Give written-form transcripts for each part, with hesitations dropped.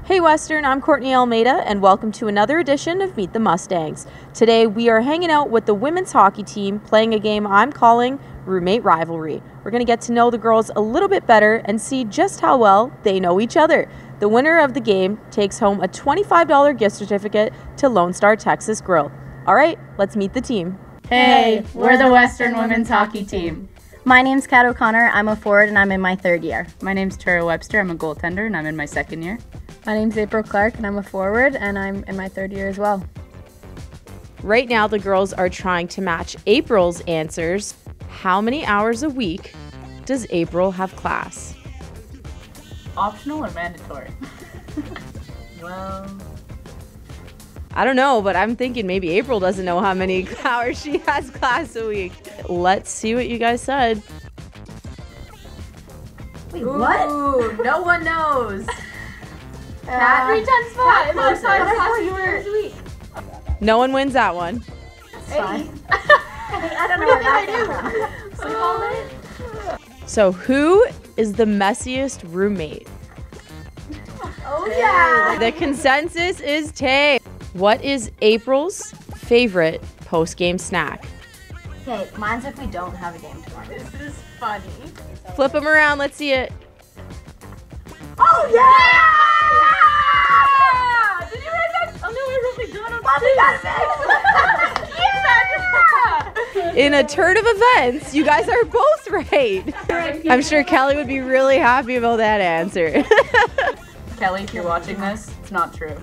Hey Western, I'm Courtney Almeida and welcome to another edition of Meet the Mustangs. Today we are hanging out with the women's hockey team playing a game I'm calling Roommate Rivalry. We're going to get to know the girls a little bit better and see just how well they know each other. The winner of the game takes home a $25 gift certificate to Lone Star Texas Grill. All right, let's meet the team. Hey, we're the Western women's hockey team. My name's Kat O'Connor. I'm a forward and I'm in my third year. My name's Tareya Webster. I'm a goaltender and I'm in my second year. My name's April Clark and I'm a forward and I'm in my third year as well. Right now the girls are trying to match April's answers. How many hours a week does April have class? Optional or mandatory? Well, I don't know, but I'm thinking maybe April doesn't know how many hours she has class a week. Let's see what you guys said. wait, what? Ooh, no one knows. Kat, 3 times 5. I thought you were. No one wins that one. It's fine. I don't know what that came from. So who is the messiest roommate? Oh yeah. The consensus is Tay. What is April's favorite post-game snack? Okay, mine's if we don't have a game tomorrow. This is funny. Flip them around, let's see it. Oh yeah! Did you write that? Oh no, we were really good on In a turn of events, you guys are both right. I'm sure Kelly would be really happy about that answer. Kelly, if you're watching this, it's not true.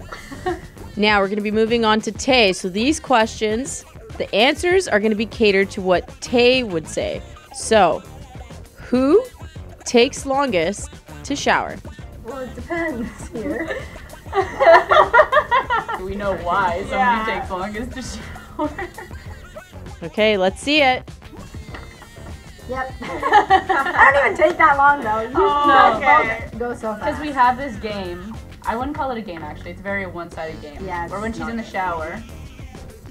Now we're going to be moving on to Tay. So these questions, the answers are going to be catered to what Tay would say. So, who takes longest to shower? Well, it depends here. We know why somebody takes longest to shower. Okay, let's see it. Yep. I don't even take that long though. You guys both go so fast. Because we have this game. I wouldn't call it a game actually. It's a very one-sided game. Yeah, Where when it's she's not in the shower,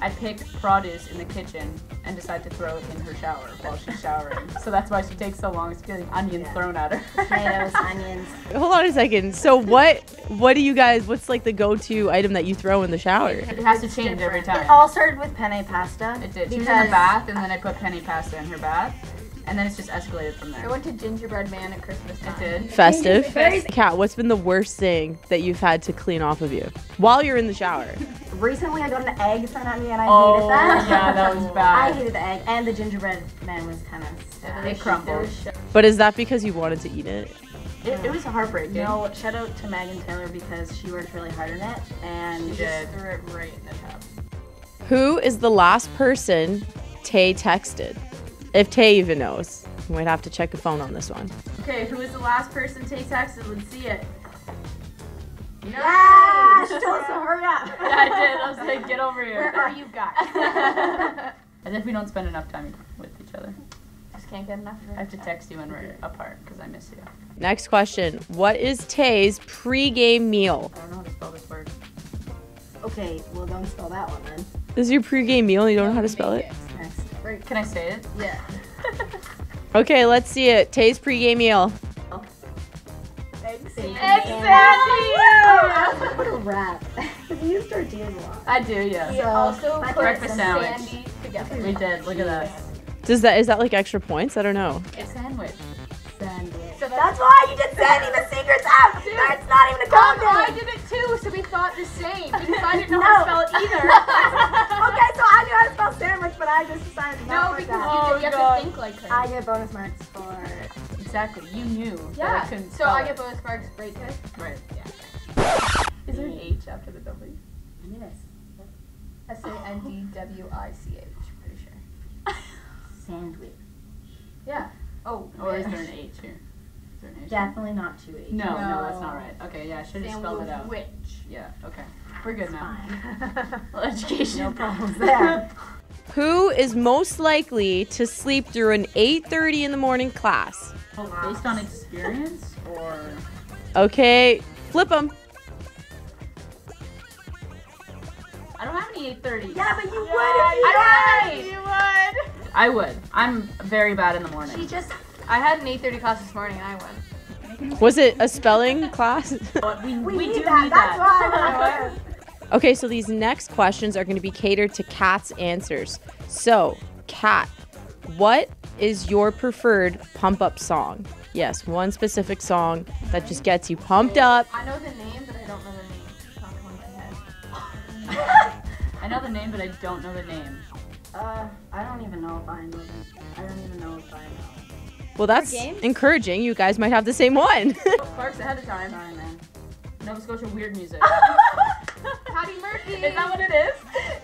I pick produce in the kitchen and decide to throw it in her shower while she's showering. So that's why she takes so long. It's getting onions thrown at her. Tomatoes, onions. Hold on a second. So what do you guys, what's like the go-to item that you throw in the shower? It has to change every time. It all started with penne pasta. It did. She was in the bath, and then I put penny pasta in her bath, and then it's just escalated from I there. went to Gingerbread Man at Christmas time. It did. Festive. Very- Kat, what's been the worst thing that you've had to clean off of you while you're in the shower? Recently I got an egg thrown at me and I hated that. yeah, that was I bad. hated the egg and the gingerbread man was kind of sad. It crumbled. But is that because you wanted to eat it? It was heartbreaking. No, shout out to Megan Taylor because she worked really hard on it and She did. Threw it right in the tub. Who is the last person Tay texted? If Tay even knows. You might have to check a phone on this one. Okay, who was the last person Tay texted? Let's see it. yeah, she told us to hurry up. Yeah, I did. I was like, get over here. Where are you guys? As if we don't spend enough time with each other. Just can't get enough of I have to text you when we're apart because I miss you. Next question. What is Tay's pre-game meal? I don't know how to spell this word. Okay, well don't spell that one then. This is your pre-game meal and you don't know how to spell it? Next. Can I say it? Yeah. Okay, let's see it. Tay's pre-game meal. Eggs. Exactly! What a wrap. We use tortillas a lot. I do, yeah. We also my put breakfast sandwich. Sandy together. We did. Look at that. Is that like extra points? I don't know. It's sandwich. Sandwich. So That's why you did Sandy. The secret's out. That's not even a I comment. did it too, so we thought the same because I didn't know No. how to spell it either. Okay, so I knew how to spell sandwich, but I just decided No, not like because that. you have God. to think like her. I get bonus marks for. Exactly. You knew that I Yeah. couldn't So spell I it. get bonus marks, right, Tay? Right. Yeah. Is there an H after the W? Yes. SANDWICH, pretty sure. Sandwich. Yeah. Oh. Or is man. there an H here? Is there an H? Definitely not 2H. No, no, No. that's not right. Okay, yeah, I should have spelled it out. Sandwich. Yeah, okay. We're good now. Fine. Well, education. No problems there. Who is most likely to sleep through an 8:30 in the morning class? Oh, based on experience or? Okay, flip them. I don't have any 8:30. Yeah, but you would if you You would. I would. I'm very bad in the morning. She just. I had an 8:30 class this morning and I went. Was it a spelling class? We do need need that. That's that. why. Okay, so these next questions are going to be catered to Kat's answers. So, Kat, what is your preferred pump-up song? Yes, one specific song that just gets you pumped up. I know the name, but I don't know the name. Top of my head. I know the name, but I don't know the name. I don't even know if I know them. I don't even know if I know. Well, that's encouraging. You guys might have the same one. Clark's ahead of time. Sorry, man. Nova Scotia weird music. Patty Murphy. Is that what it is?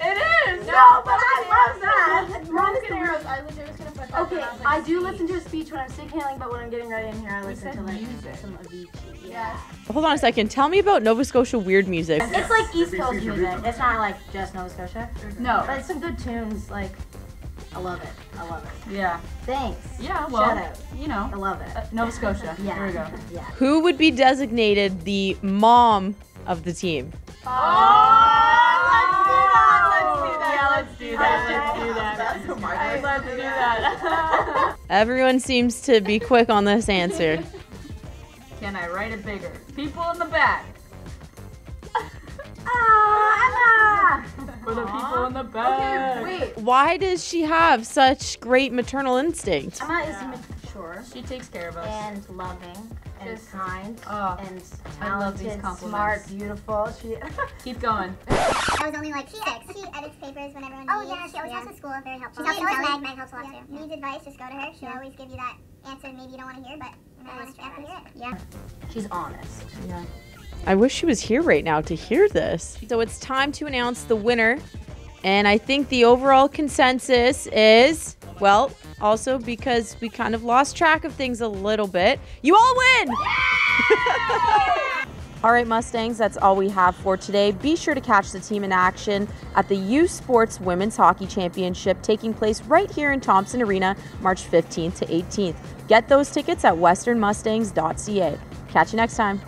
It is! No, but I love that. Broken Arrows. I was gonna put that. Okay, I do listen to a speech when I'm stick handling, but when I'm getting ready in here, I listen to like music. some Avicii. Yeah. Hold on a second. Tell me about Nova Scotia weird music. It's like East Coast music. It's not like just Nova Scotia. No. But it's some good tunes. Like, I love it. I love it. Yeah. Thanks. Yeah, well, Shout out. you know. I love it. Nova Scotia. Yeah. Here we go. Yeah. Who would be designated the mom of the team? Let's do that. That's who my Let's do that. Everyone seems to be quick on this answer. Can I write it bigger? People in the back. Oh, Emma! For the people in the back. Wait. Why does she have such great maternal instinct? Emma is mature She takes care of us. and loving and Just- kind Oh, and I love these talented, compliments. smart, beautiful. She. keep going. I was only like 6. She edits papers when everyone needs. Oh yeah, she always helps with school. Very helpful. She helps Meg. Meg helps a lot too. Needs advice, just go to her. She'll always give you that answer maybe you don't want to hear, but you know, you have to hear it. Yeah. She's honest. Yeah. I wish she was here right now to hear this. So it's time to announce the winner. And I think the overall consensus is, well, also because we kind of lost track of things a little bit, you all win! All right, Mustangs, that's all we have for today. Be sure to catch the team in action at the U Sports Women's Hockey Championship taking place right here in Thompson Arena, March 15th to 18th. Get those tickets at westernmustangs.ca. Catch you next time.